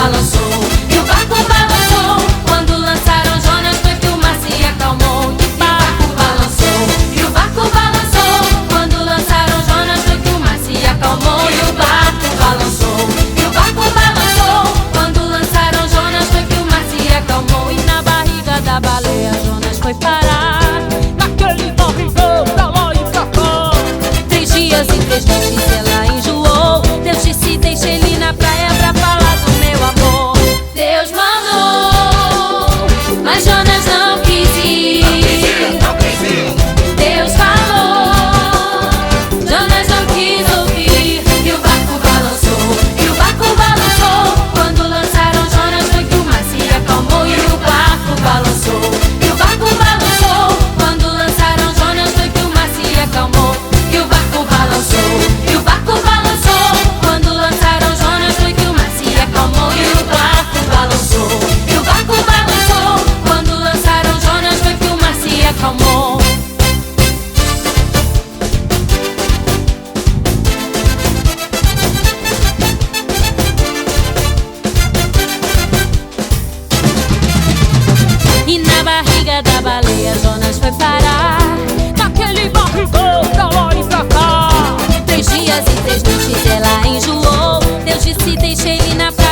balançou, e o barco balançou. Quando lançaram Jonas foi que o mar se acalmou. E o barco balançou, e o barco balançou. Quando lançaram Jonas foi que o mar se acalmou. E o barco balançou, e o barco balançou. Quando lançaram Jonas foi que o mar se acalmou. E na barriga da baleia Jonas foi parar, naquele barrigão pra lá e pra cá. 3 dias e 3 noites ela enjoou. Deus disse: deixa ele na praia pra falar do meu amor. Deus mandou, mas Jonas não quis ir. Deus falou, Jonas não quis ouvir. E o barco balançou, e o barco balançou. Quando lançaram Jonas foi que o mar se acalmou. E o barco balançou, e o barco balançou. Quando lançaram Jonas foi que o mar se acalmou. E o barco balançou, e o barco balançou. Quando lançaram Jonas foi que o mar se acalmou. E o barco balançou, e o barco balançou. Quando lançaram Jonas foi que o mar se acalmou. E na barriga da baleia Jonas foi parar, Naquele barrigão pra lá e pra cá. 3 dias e 3 noites ela enjoou. Deus disse: deixa ele na praia